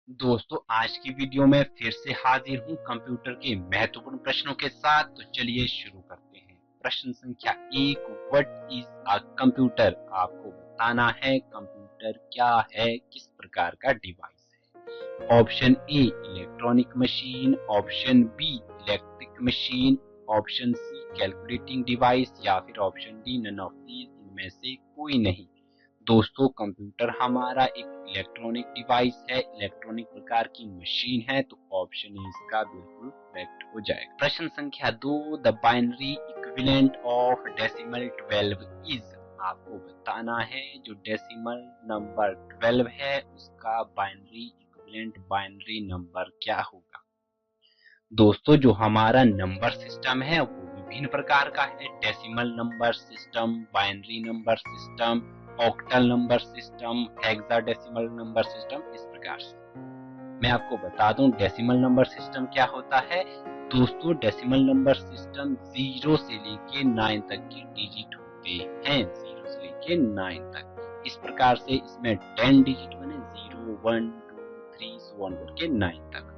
दोस्तों आज की वीडियो में फिर से हाजिर हूँ कंप्यूटर के महत्वपूर्ण प्रश्नों के साथ। तो चलिए शुरू करते हैं। प्रश्न संख्या 1, व्हाट इज अ कंप्यूटर। आपको बताना है कंप्यूटर क्या है, किस प्रकार का डिवाइस है। Option A electronic machine, option B electric machine, option C calculating device या फिर option D none of these, इनमें से कोई नहीं। दोस्तों कंप्यूटर हमारा एक इलेक्ट्रॉनिक डिवाइस है, इलेक्ट्रॉनिक प्रकार की मशीन है, तो ऑप्शन ए इसका बिल्कुल करेक्ट हो जाएगा। प्रश्न संख्या 2, the binary equivalent of decimal 12 is. आपको बताना है जो डेसिमल नंबर 12 है उसका बाइनरी इक्विवेलेंट बाइनरी नंबर क्या होगा। दोस्तों जो हमारा नंबर सिस्टम है वो विभिन्न प्रकार का है। Decimal number system, binary number system, octal number system, hexadecimal number system, इस प्रकार से। मैं आपको बता दूं डेसिमल नंबर सिस्टम क्या होता है। दोस्तों डेसिमल नंबर सिस्टम 0 से लेके 9 तक के डिजिट होते हैं। 0 से लेके 9 तक। इस प्रकार से इसमें 10 डिजिट बने, 0 1 2 3 सो ऑन करके 9 तक।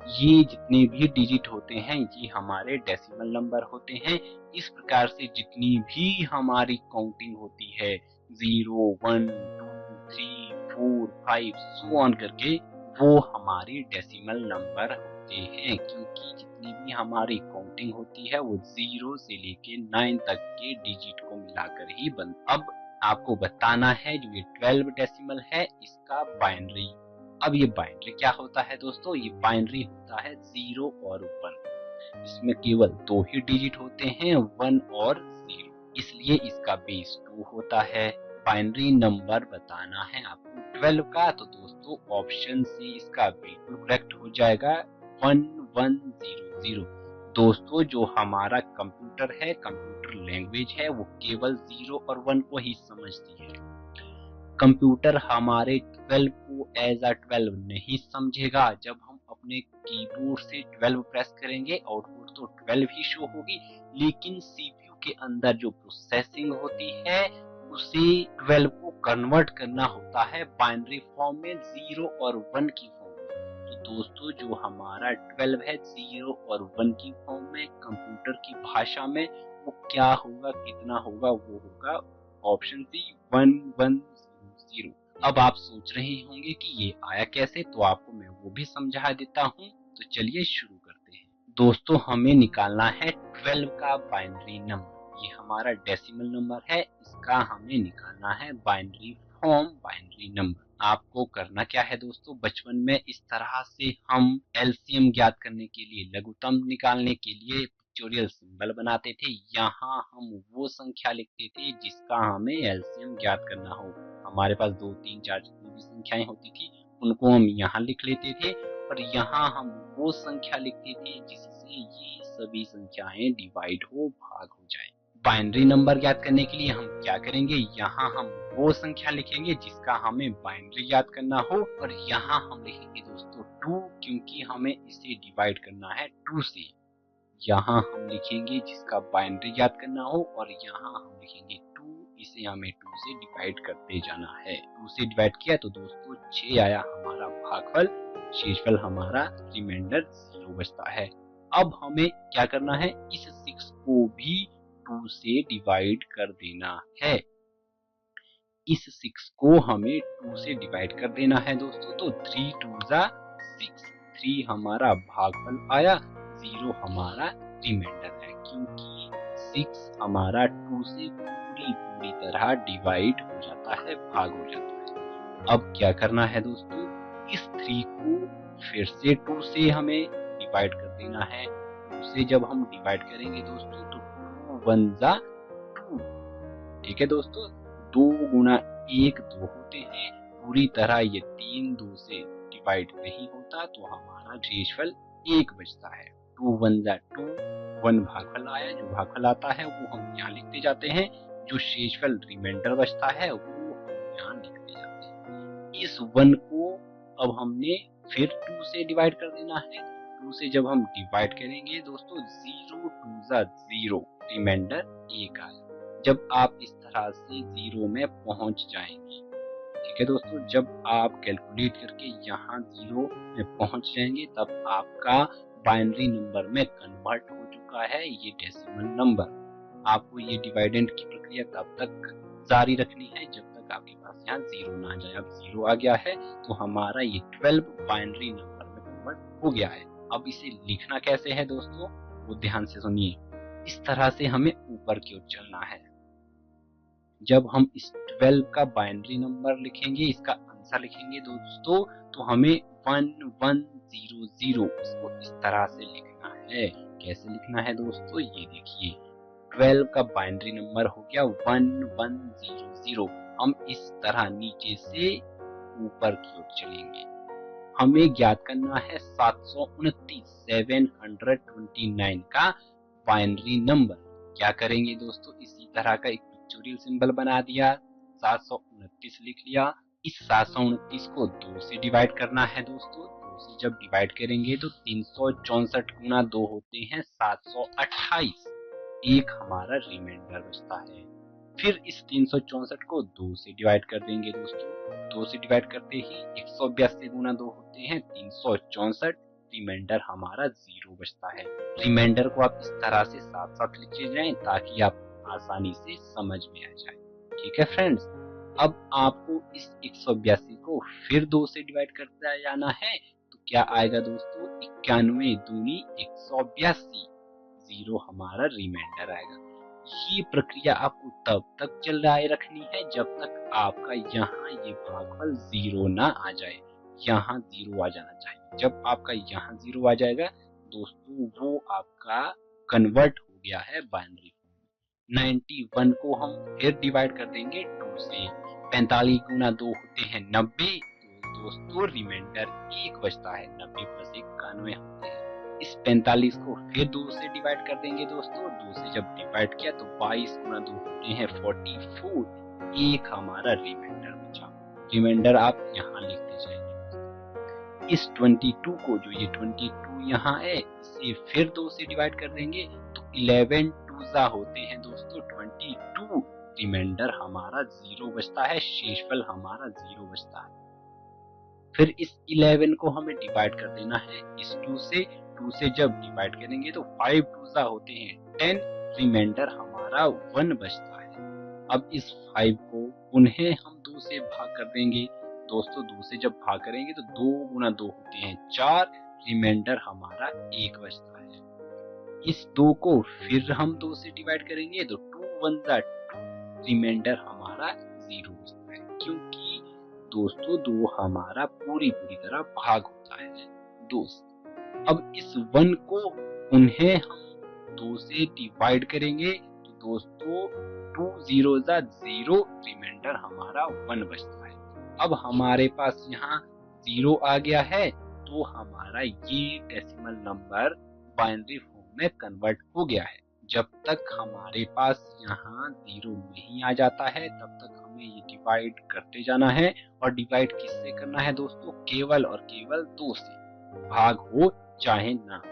ये जितने भी डिजिट होते हैं ये हमारे डेसिमल नंबर होते हैं। इस प्रकार से जितनी भी हमारी काउंटिंग होती है 0 1 2 3 4 5 सो ऑन करके, वो हमारी डेसिमल नंबर होते हैं। क्योंकि जितनी भी हमारी काउंटिंग होती है वो 0 से लेके 9 तक के डिजिट को मिलाकर ही बनती है। अब आपको बताना है जो ये 12 डेसिमल है इसका बाइनरी। अब ये बाइनरी क्या होता है दोस्तों, ये बाइनरी होता है 0 और 1। इसमें केवल दो ही डिजिट होते हैं, 1 और 0, इसलिए इसका बेस 2 होता है। बाइनरी नंबर बताना है आपको 12 का, तो दोस्तों ऑप्शन सी इसका बिल्कुल करेक्ट हो जाएगा, 1100। दोस्तों जो हमारा कंप्यूटर है, कंप्यूटर लैंग्वेज है, वो केवल 0 और 1 को ही समझती है। कंप्यूटर हमारे 12 को एज अ 12 नहीं समझेगा। जब हम अपने कीबोर्ड से 12 प्रेस करेंगे आउटपुट तो 12 ही शो होगी, लेकिन सीपीयू के अंदर जो प्रोसेसिंग होती है उसे 12 को कन्वर्ट करना होता है बाइनरी फॉर्म में, 0 और 1 की फॉर्म में। तो दोस्तों जो हमारा 12 है 0 और 1 की फॉर्म में कंप्यूटर की भाषा में, वो क्या होगा, कितना होगा, वो होगा ऑप्शन सी 1100। अब आप सोच रहे होंगे कि ये आया कैसे, तो आपको मैं वो भी समझा देता हूँ। तो चलिए शुरू करते हैं। दोस्तों हमें निकालना है 12 का बाइनरी नंबर। ये हमारा डेसिमल नंबर है, इसका हमें निकालना है बाइनरी फॉर्म, बाइनरी नंबर। आपको करना क्या है दोस्तों, बचपन में इस तरह से हम एलसीएम ज्ञात करने के लिए, लघुत्तम निकालने के लिए पिक्चोरियल सिंबल बनाते थे। यहाँ हम वो संख्या लिखते थे जिसका हमें एलसीएम ज्ञात करना हो। हमारे पास 2 3 4 जितनी भी संख्याएं होती थी उनको हम यहाँ लिख लेते थे, और यहाँ हम वो संख्या लिखते थे जिससे ये सभी संख्याएं डिवाइड हो, भाग हो जाए। बाइनरी नंबर ज्ञात करने के लिए हम क्या करेंगे, यहाँ हम वो संख्या लिखेंगे जिसका हमें बाइनरी ज्ञात करना हो, और यहाँ हम लिखेंगे दोस्तों 2, क्योंकि हमें इसे डिवाइड करना है 2 से। यहाँ हम लिखेंगे जिसका बाइनरी ज्ञात करना हो, और यहाँ हम लिखेंगे 2, इसे हमें 2 से डिवाइड करते जाना है। 2 से डिवाइड किया तो दोस्तों 6 आया हमारा भागफल, शेषफल हमारा रिमाइंडर 0 बचता है। अब हमें क्या करना है, इस 6 को भी 2 से डिवाइड कर देना है। इस 6 को हमें 2 से डिवाइड कर देना है दोस्तों। तो 3 2 जा 6, 3 हमारा भागफल आया, 0 हमारा रिमाइंडर है, क्योंकि 6 हमारा 2 से पूरी तरह डिवाइड हो जाता है, भाग हो जाता है। अब क्या करना है दोस्तों, इस 3 को फिर से 2 से हमें डिवाइड कर देना है। 2 से जब हम डिवाइड करेंगे दोस्तों तो 2 1 जा 2। ठीक है दोस्तों, 2 गुना 1 2 होते हैं, पूरी तरह ये 3 2 से डिवाइड नहीं होता, तो हमारा शेषफल 1 बचता है। 2 1 जा 2, 1 भागफल आया, जो भागफल आता है वो हम यहाँ लिखते जाते हैं, जो शेषफल रिमाइंडर बचता है वो हम यहाँ लिखते जाते हैं। इस 1 को अब हमने फिर 2 से डिवाइड कर देना है। 2 से जब हम डिवाइड करेंगे दोस्तों 0 2 जा 0, रिमाइंडर 1 आया। जब आप इस तरह से 0 में पहुंच जाएंगे ठीक है दोस्तों, जब आप कैलकुलेट करके यहाँ 0 में पहुंच जाएंगे तब आपका बाइनरी नंबर में कन्वर्ट हो चुका है ये डेसिमल नंबर। आपको ये डिवाइडेंड की प्रक्रिया तब तक जारी रखनी है जब तक आपके पास यहाँ 0 ना आ जाए। अब 0 आ गया है तो हमारा ये 12 बाइनरी नंबर में कन्वर्ट हो गया है। अब इसे लिखना कैसे है दोस्तों, वो ध्यान से सुनिए। इस तरह से हमें ऊपर की ओर चलना है। जब हम इस 12 का बाइनरी नंबर लिखेंगे, इसका आंसर लिखेंगे दोस्तों, तो हमें 1100 इसको इस तरह से लिखना है। कैसे लिखना है दोस्तों, ये देखिए 12 का बाइनरी नंबर हो गया 1100। हम इस तरह नीचे से ऊपर की ओर चलेंगे। हमें ज्ञात करना है 729 का बाइनरी नंबर। क्या करेंगे दोस्तों, इसी तरह का एक पिक्चोरियल सिंबल बना दिया, 729 लिख लिया। इस 729 को 2 से डिवाइड करना है दोस्तों। 2 से जब डिवाइड करेंगे तो 364 गुना 2 होते हैं 728। एक हमारा रिमाइंडर बचता है। फिर इस 364 को 2 से डिवाइड कर देंगे दोस्तों। 2 से डिवाइड करते ही 182 गुना 2 होते हैं 364। रिमाइंडर हमारा 0 बचता है। रिमाइंडर को आप इस तरह से साथ साथ लिखे जाएं ताकि आप आसानी से समझ में आ जाए। ठीक है फ्रेंड्स, अब आपको इस 182 को फिर 2 से डिवाइड करते जाना है। तो क्या आएगा दोस्तों, 91 दूनी 182। 0 हमारा रिमाइंडर आएगा। ये प्रक्रिया आपको तब तक चलाए रखनी है जब तक आपका यहाँ ये भागफल 0 ना आ जाए। यहाँ 0 आ जाना चाहिए। जब आपका यहाँ 0 आ जाएगा दोस्तों, वो आपका कन्वर्ट हो गया है बाइनरी फॉर्म में। 91 को हम फिर डिवाइड कर देंगे 2 से। 45 गुना 2 होते हैं 90। तो दोस्तों रिमाइंडर 1 बचता है। 90 प्लस 1 91 होते हैं। इस 45 को फिर 2 से डिवाइड कर देंगे दोस्तों। 2 से जब डिवाइड किया तो 22 गुना 2 होते हैं 44। एक हमारा रिमाइंडर बचा। रिमाइंडर आप यहाँ लिखते जाएंगे। इस 22 को, जो ये 22 यहाँ है, इसे फिर 2 से डिवाइड कर देंगे तो 11 टूजा होते हैं दोस्तों 22। रिमाइंडर हमारा 0 बचता है। शेषफल हमारा 0 बचता है। फिर इस 11 को हमें डिवाइड कर देना है इस 2 से। 2 से जब डिवाइड करेंगे तो 5 टूजा होते हैं 10। रिमाइंडर हमारा 1 बचता है। अब इस 5 को पुनः हम 2 से भाग कर देंगे दोस्तों। 2 से जब भाग करेंगे तो 2 गुना 2 होते हैं 4। रिमाइंडर हमारा 1 बचता है। इस 2 को फिर हम 2 से डिवाइड करेंगे तो 2 1 2। रिमाइंडर हमारा 0 बचता है, क्योंकि दोस्तों 2 हमारा पूरी तरह भाग होता है दोस्त। अब इस 1 को उन्हें हम 2 से डिवाइड करेंगे तो दोस्तों 2 0 0। रिमाइंडर हमारा 1 बचता है। अब हमारे पास यहाँ 0 आ गया है तो हमारा ये डेसिमल नंबर बाइनरी फॉर्म में कन्वर्ट हो गया है। जब तक हमारे पास यहाँ 0 नहीं आ जाता है तब तक हमें ये डिवाइड करते जाना है। और डिवाइड किससे करना है दोस्तों, केवल और केवल 2 से। भाग हो चाहे ना हो।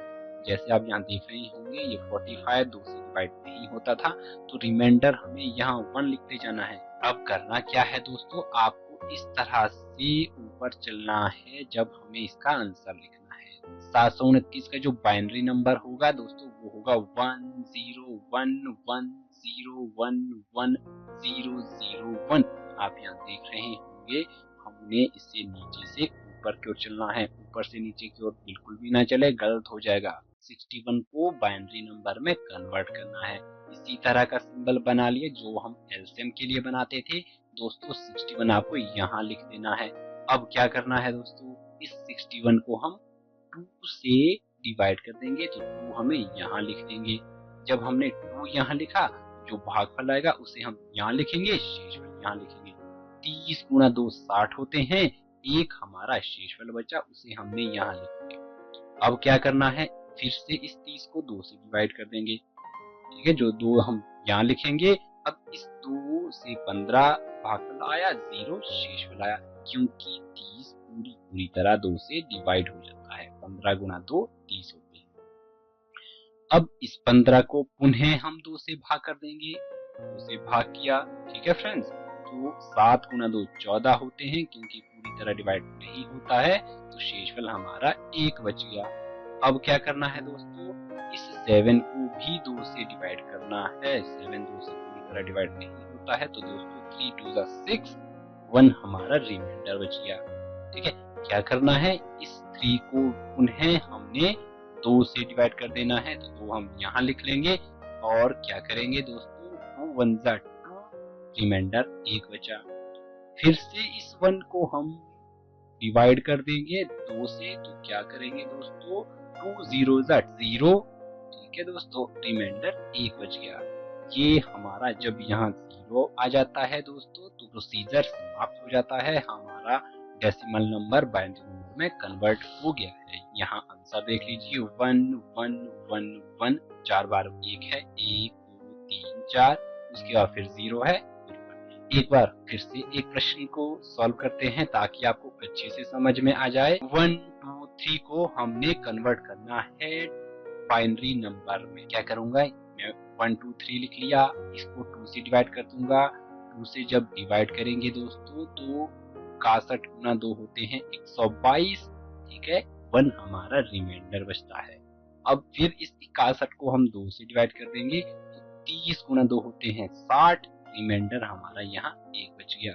जैसे आप यहाँ देख रहे होंगे ये 45 2 से डिवाइड नहीं होता था, तो रिमाइंडर हमें यहाँ 1 लिखते जाना है। अब करना क्या है दोस्तों, आपको इस तरह से ऊपर चलना है जब हमें इसका आंसर लिखना है। 729 का जो बाइनरी नंबर होगा दोस्तों वो होगा 1011011001। आप यहाँ देख रहे होंगे हमने इसे नीचे से ऊपर की ओर चलना है। ऊपर से नीचे की ओर बिल्कुल भी ना चले, गलत हो जाएगा। 61 को बाइनरी नंबर में कन्वर्ट करना है। इसी तरह का सिंबल बना लिए जो हम एलसीएम के लिए बनाते थे दोस्तों। 61 आपको यहाँ लिख देना है। अब क्या करना है दोस्तों, इस 61 को हम 2 से डिवाइड कर देंगे तो 2 हमें यहाँ लिख देंगे। जब हमने 2 यहाँ लिखा, जो भागफल आएगा उसे हम यहाँ लिखेंगे, शेषफल यहाँ लिखेंगे। 30 गुना 2 60 होते हैं। एक हमारा शेषफल बचा, उसे हमने यहाँ लिख दिया। अब क्या करना है, फिर से इस 30 को 2 से डिवाइड कर देंगे। ठीक है, जो 2 हम यहाँ लिखेंगे। अब इस 2 से 15 भागफल आया, 0 शेषफल आया, क्योंकि 30 पूरी तरह 2 से डिवाइड हो जाता है। 15 गुना 2 30 होते हैं। अब इस 15 को पुनः हम 2 से भाग कर देंगे। 2 से भाग किया, ठीक है फ्रेंड्स। दोस्तों 7 गुना 2 14 होते हैं, क्योंकि पूरी तरह डिवाइड नहीं होता है तो शेषफल हमारा 1 बच गया। अब क्या करना है दोस्तों, इस 7 को भी 2 से डिवाइड करना है। 7 2 से पूरी तरह डिवाइड नहीं होता है तो दोस्तों 3 2 6 1 हमारा रिमाइंडर बच गया। ठीक है, क्या करना है, इस 3 को पुनः हमने 2 से डिवाइड कर देना है, तो 2 हम यहाँ लिख लेंगे और क्या करेंगे दोस्तों, 2 1 2 रिमाइंडर 1 बचा। फिर से इस 1 को हम डिवाइड कर देंगे 2 से, तो क्या करेंगे दोस्तों, 2 0 0। ठीक है दोस्तों, रिमाइंडर 1 बच गया। ये हमारा जब यहाँ 0 आ जाता है दोस्तों तो प्रोसीजर समाप्त हो जाता है, हमारा डेसिमल नंबर बाइनरी नंबर में कन्वर्ट हो गया है। यहाँ आंसर देख लीजिए 1 1 1 1, 4 बार 1 है, 1 2 3 4, उसके बाद फिर 0 है। एक बार फिर से एक प्रश्न को सॉल्व करते हैं ताकि आपको अच्छे से समझ में आ जाए। 1 2 3 को हमने कन्वर्ट करना है बाइनरी नंबर में। क्या करूंगा, मैं 1 2 3 लिख लिया, इसको 2 से डिवाइड कर दूंगा। 2 से जब डिवाइड करेंगे दोस्तों तो 61 गुना 2 होते हैं 122। ठीक है, 1 हमारा रिमाइंडर बचता है। अब फिर इस 61 को हम 2 से डिवाइड कर देंगे तो 30 गुना 2 होते हैं 60, रिमाइंडर हमारा यहाँ 1 बच गया।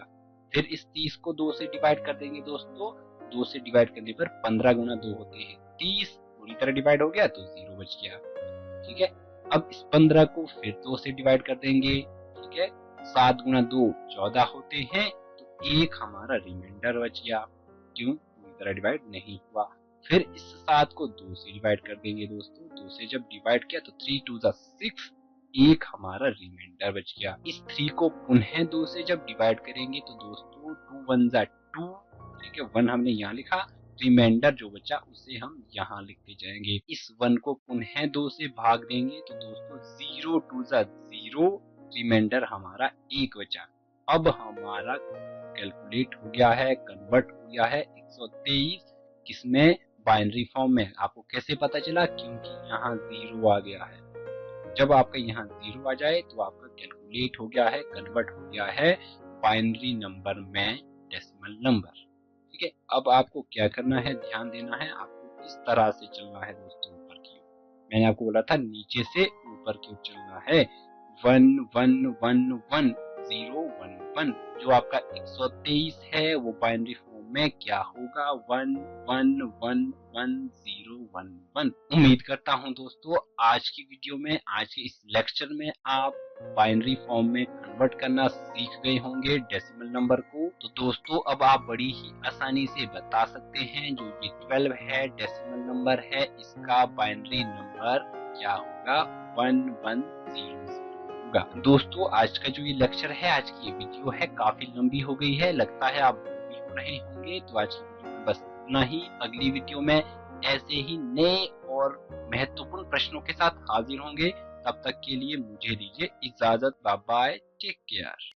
फिर इस 30 को 2 से डिवाइड कर देंगे दोस्तों, 2 से डिवाइड करने पर 15 गुना 2 होते हैं 30, पूरी तरह डिवाइड हो गया तो 0 बच गया। ठीक है, अब इस 15 को फिर 2 से डिवाइड कर देंगे। ठीक है, 7 गुना 2 14 होते हैं, तो 1 हमारा रिमाइंडर बच गया, क्यों, पूरी तरह डिवाइड नहीं हुआ। फिर इस 7 को 2 से डिवाइड कर देंगे दोस्तों, 2 से जब डिवाइड किया तो 3 2 6, 1 हमारा रिमाइंडर बच गया। इस 3 को पुनः 2 से जब डिवाइड करेंगे तो दोस्तों 2 1 2, ठीक है, 1 हमने यहाँ लिखा, रिमाइंडर जो बचा उसे हम यहाँ लिखते जाएंगे। इस 1 को पुनः 2 से भाग देंगे तो दोस्तों 0 2 0, रिमाइंडर हमारा 1 बचा। अब हमारा कैलकुलेट हो गया है, कन्वर्ट हो गया है 123 किसमें, बाइनरी फॉर्म में। आपको कैसे पता चला, क्योंकि यहाँ 0 आ गया है। जब आपका यहाँ 0 आ जाए तो आपका कैलकुलेट हो गया है, कन्वर्ट हो गया है बाइनरी नंबर में डेसिमल नंबर। ठीक है, अब आपको क्या करना है, ध्यान देना है, आपको इस तरह से चलना है दोस्तों, ऊपर की ओर। मैंने आपको बोला था नीचे से ऊपर की ओर चलना है। 1 1 1 1 0 1 1, जो आपका 123 है वो बाइनरी फॉर्म में क्या होगा, 1 1 1 1 0 1 1। उम्मीद करता हूँ दोस्तों आज की वीडियो में, आज के इस लेक्चर में आप बाइनरी फॉर्म में कन्वर्ट करना सीख गए होंगे डेसिमल नंबर को। तो दोस्तों अब आप बड़ी ही आसानी से बता सकते हैं जो ये 12 है डेसिमल नंबर है, इसका बाइनरी नंबर क्या होगा, 1100 होगा। दोस्तों आज का जो ये लेक्चर है, आज की ये वीडियो है, काफी लंबी हो गई है, लगता है आप बोर भी हो रहे होंगे। तो आज की वीडियो में बस इतना ही। अगली वीडियो में ऐसे ही नए और महत्वपूर्ण प्रश्नों के साथ हाजिर होंगे। तब तक के लिए मुझे दीजिए इजाजत, बाय बाय, टेक केयर।